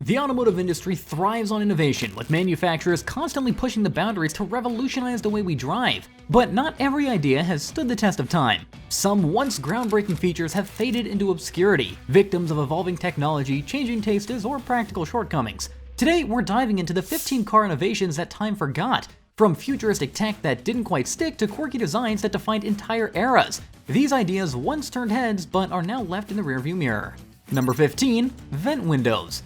The automotive industry thrives on innovation, with manufacturers constantly pushing the boundaries to revolutionize the way we drive. But not every idea has stood the test of time. Some once groundbreaking features have faded into obscurity, victims of evolving technology, changing tastes, or practical shortcomings. Today, we're diving into the 15 car innovations that time forgot, from futuristic tech that didn't quite stick to quirky designs that defined entire eras. These ideas once turned heads, but are now left in the rearview mirror. Number 15. Vent windows.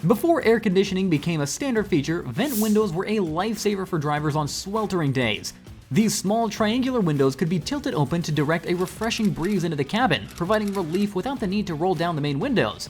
Before air conditioning became a standard feature, vent windows were a lifesaver for drivers on sweltering days. These small triangular windows could be tilted open to direct a refreshing breeze into the cabin, providing relief without the need to roll down the main windows.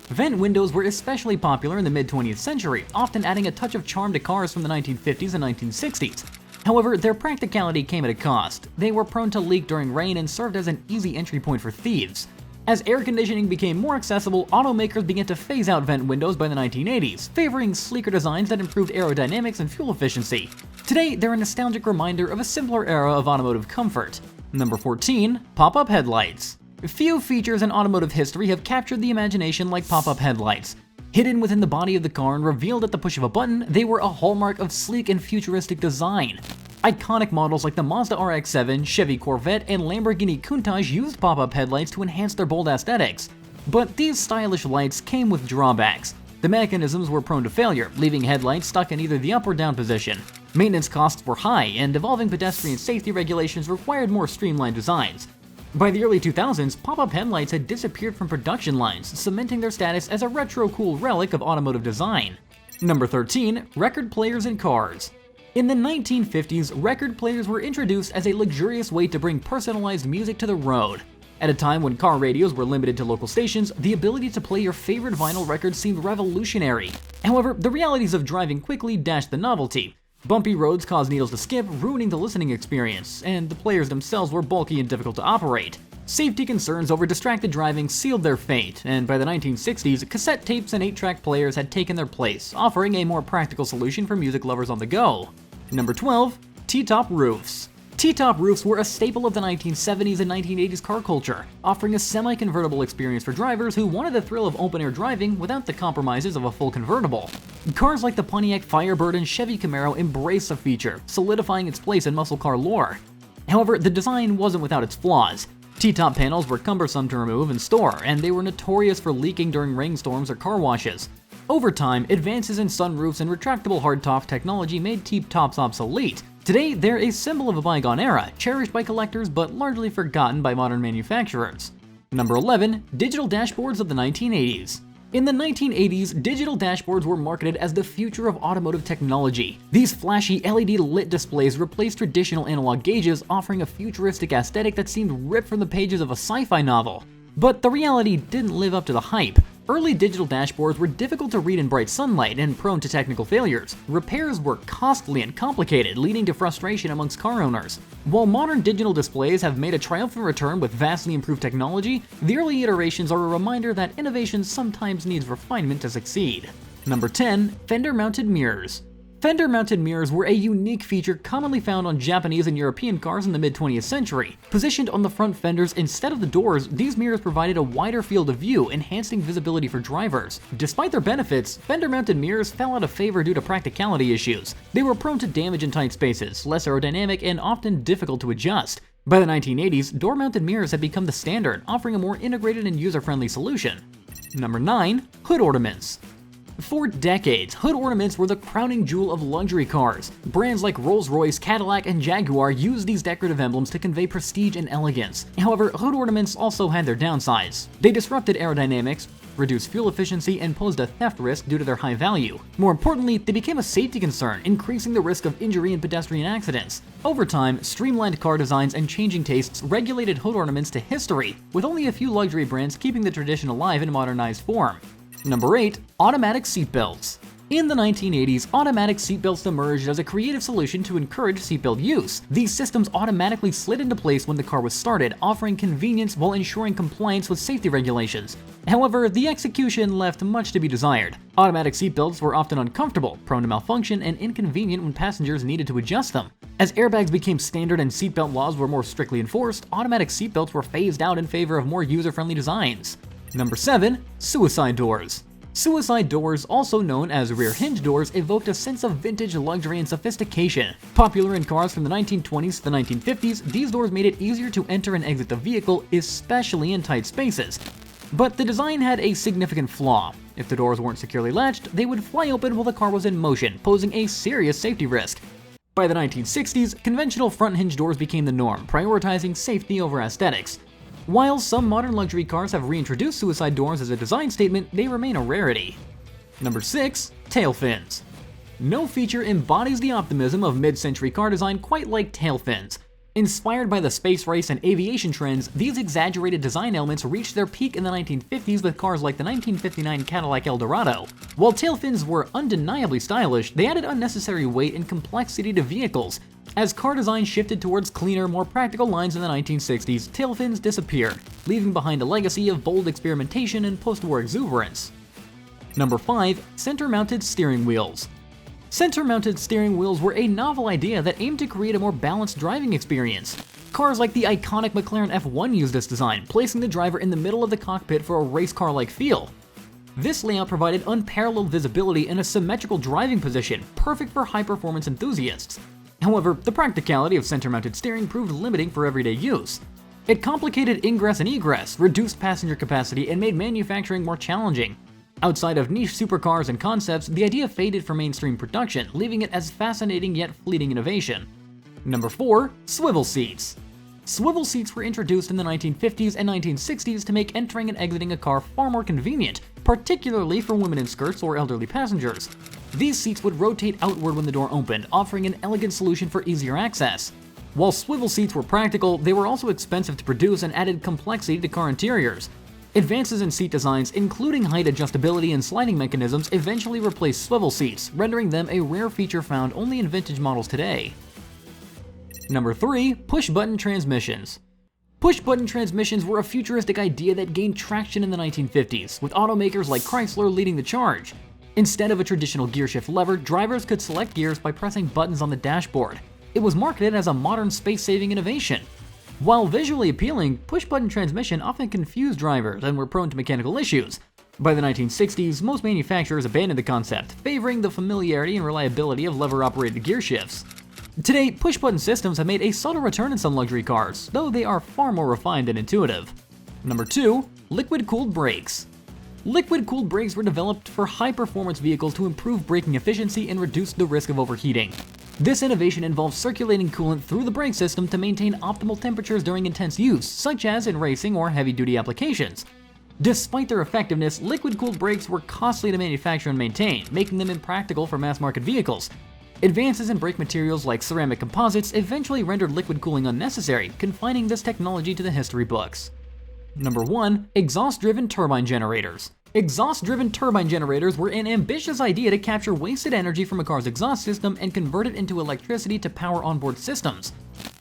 Vent windows were especially popular in the mid-20th century, often adding a touch of charm to cars from the 1950s and 1960s. However, their practicality came at a cost. They were prone to leak during rain and served as an easy entry point for thieves. As air conditioning became more accessible, automakers began to phase out vent windows by the 1980s, favoring sleeker designs that improved aerodynamics and fuel efficiency. Today, they're a nostalgic reminder of a simpler era of automotive comfort. Number 14. Pop-up headlights. Few features in automotive history have captured the imagination like pop-up headlights. Hidden within the body of the car and revealed at the push of a button, they were a hallmark of sleek and futuristic design. Iconic models like the Mazda RX-7, Chevy Corvette, and Lamborghini Countach used pop-up headlights to enhance their bold aesthetics. But these stylish lights came with drawbacks. The mechanisms were prone to failure, leaving headlights stuck in either the up or down position. Maintenance costs were high, and evolving pedestrian safety regulations required more streamlined designs. By the early 2000s, pop-up headlights had disappeared from production lines, cementing their status as a retro-cool relic of automotive design. Number 13. Record players in cars. In the 1950s, record players were introduced as a luxurious way to bring personalized music to the road. At a time when car radios were limited to local stations, the ability to play your favorite vinyl record seemed revolutionary. However, the realities of driving quickly dashed the novelty. Bumpy roads caused needles to skip, ruining the listening experience, and the players themselves were bulky and difficult to operate. Safety concerns over distracted driving sealed their fate, and by the 1960s, cassette tapes and 8-track players had taken their place, offering a more practical solution for music lovers on the go. Number 12. T-top roofs. T-top roofs were a staple of the 1970s and 1980s car culture, offering a semi-convertible experience for drivers who wanted the thrill of open-air driving without the compromises of a full convertible. Cars like the Pontiac Firebird and Chevy Camaro embraced the feature, solidifying its place in muscle car lore. However, the design wasn't without its flaws. T-top panels were cumbersome to remove and store, and they were notorious for leaking during rainstorms or car washes. Over time, advances in sunroofs and retractable hardtop technology made T-tops obsolete. Today, they're a symbol of a bygone era, cherished by collectors but largely forgotten by modern manufacturers. Number 11. Digital dashboards of the 1980s. In the 1980s, digital dashboards were marketed as the future of automotive technology. These flashy LED-lit displays replaced traditional analog gauges, offering a futuristic aesthetic that seemed ripped from the pages of a sci-fi novel. But the reality didn't live up to the hype. Early digital dashboards were difficult to read in bright sunlight and prone to technical failures. Repairs were costly and complicated, leading to frustration amongst car owners. While modern digital displays have made a triumphant return with vastly improved technology, the early iterations are a reminder that innovation sometimes needs refinement to succeed. Number 10. Fender-mounted mirrors. Fender-mounted mirrors were a unique feature commonly found on Japanese and European cars in the mid-20th century. Positioned on the front fenders instead of the doors, these mirrors provided a wider field of view, enhancing visibility for drivers. Despite their benefits, fender-mounted mirrors fell out of favor due to practicality issues. They were prone to damage in tight spaces, less aerodynamic, and often difficult to adjust. By the 1980s, door-mounted mirrors had become the standard, offering a more integrated and user-friendly solution. Number 9. Hood ornaments. For decades, hood ornaments were the crowning jewel of luxury cars. Brands like Rolls-Royce, Cadillac, and Jaguar used these decorative emblems to convey prestige and elegance. However, hood ornaments also had their downsides. They disrupted aerodynamics, reduced fuel efficiency, and posed a theft risk due to their high value. More importantly, they became a safety concern, increasing the risk of injury and pedestrian accidents. Over time, streamlined car designs and changing tastes regulated hood ornaments to history, with only a few luxury brands keeping the tradition alive in modernized form. Number 8. Automatic seatbelts. In the 1980s, automatic seatbelts emerged as a creative solution to encourage seatbelt use. These systems automatically slid into place when the car was started, offering convenience while ensuring compliance with safety regulations. However, the execution left much to be desired. Automatic seatbelts were often uncomfortable, prone to malfunction, and inconvenient when passengers needed to adjust them. As airbags became standard and seatbelt laws were more strictly enforced, automatic seatbelts were phased out in favor of more user-friendly designs. Number 7. Suicide doors. Suicide doors, also known as rear hinge doors, evoked a sense of vintage luxury and sophistication. Popular in cars from the 1920s to the 1950s, these doors made it easier to enter and exit the vehicle, especially in tight spaces. But the design had a significant flaw. If the doors weren't securely latched, they would fly open while the car was in motion, posing a serious safety risk. By the 1960s, conventional front hinge doors became the norm, prioritizing safety over aesthetics. While some modern luxury cars have reintroduced suicide doors as a design statement, they remain a rarity. Number 6. Tail fins. No feature embodies the optimism of mid-century car design quite like tail fins. Inspired by the space race and aviation trends, these exaggerated design elements reached their peak in the 1950s with cars like the 1959 Cadillac Eldorado. While tail fins were undeniably stylish, they added unnecessary weight and complexity to vehicles. As car design shifted towards cleaner, more practical lines in the 1960s, tail fins disappeared, leaving behind a legacy of bold experimentation and post-war exuberance. Number 5. Center-mounted steering wheels. Center-mounted steering wheels were a novel idea that aimed to create a more balanced driving experience. Cars like the iconic McLaren F1 used this design, placing the driver in the middle of the cockpit for a race car-like feel. This layout provided unparalleled visibility and a symmetrical driving position, perfect for high-performance enthusiasts. However, the practicality of center-mounted steering proved limiting for everyday use. It complicated ingress and egress, reduced passenger capacity, and made manufacturing more challenging. Outside of niche supercars and concepts, the idea faded from mainstream production, leaving it as fascinating yet fleeting innovation. Number 4. Swivel seats. Swivel seats were introduced in the 1950s and 1960s to make entering and exiting a car far more convenient, particularly for women in skirts or elderly passengers. These seats would rotate outward when the door opened, offering an elegant solution for easier access. While swivel seats were practical, they were also expensive to produce and added complexity to car interiors. Advances in seat designs, including height adjustability and sliding mechanisms, eventually replaced swivel seats, rendering them a rare feature found only in vintage models today. Number 3. Push-button transmissions. Push-button transmissions were a futuristic idea that gained traction in the 1950s, with automakers like Chrysler leading the charge. Instead of a traditional gearshift lever, drivers could select gears by pressing buttons on the dashboard. It was marketed as a modern space-saving innovation. While visually appealing, push-button transmission often confused drivers and were prone to mechanical issues. By the 1960s, most manufacturers abandoned the concept, favoring the familiarity and reliability of lever-operated gear shifts. Today, push-button systems have made a subtle return in some luxury cars, though they are far more refined and intuitive. Number 2. Liquid-cooled brakes. Liquid-cooled brakes were developed for high-performance vehicles to improve braking efficiency and reduce the risk of overheating. This innovation involves circulating coolant through the brake system to maintain optimal temperatures during intense use, such as in racing or heavy-duty applications. Despite their effectiveness, liquid-cooled brakes were costly to manufacture and maintain, making them impractical for mass-market vehicles. Advances in brake materials like ceramic composites eventually rendered liquid cooling unnecessary, confining this technology to the history books. Number 1. Exhaust-driven turbine generators. Exhaust-driven turbine generators were an ambitious idea to capture wasted energy from a car's exhaust system and convert it into electricity to power onboard systems.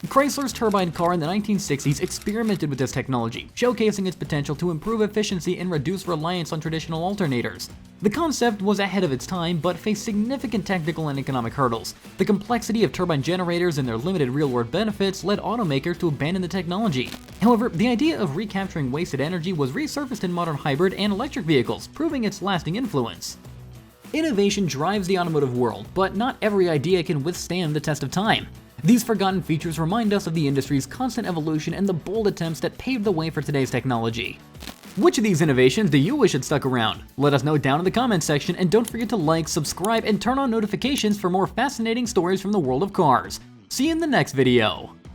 Chrysler's turbine car in the 1960s experimented with this technology, showcasing its potential to improve efficiency and reduce reliance on traditional alternators. The concept was ahead of its time, but faced significant technical and economic hurdles. The complexity of turbine generators and their limited real-world benefits led automakers to abandon the technology. However, the idea of recapturing wasted energy was resurfaced in modern hybrid and electric vehicles, proving its lasting influence. Innovation drives the automotive world, but not every idea can withstand the test of time. These forgotten features remind us of the industry's constant evolution and the bold attempts that paved the way for today's technology. Which of these innovations do you wish had stuck around? Let us know down in the comments section, and don't forget to like, subscribe, and turn on notifications for more fascinating stories from the world of cars. See you in the next video!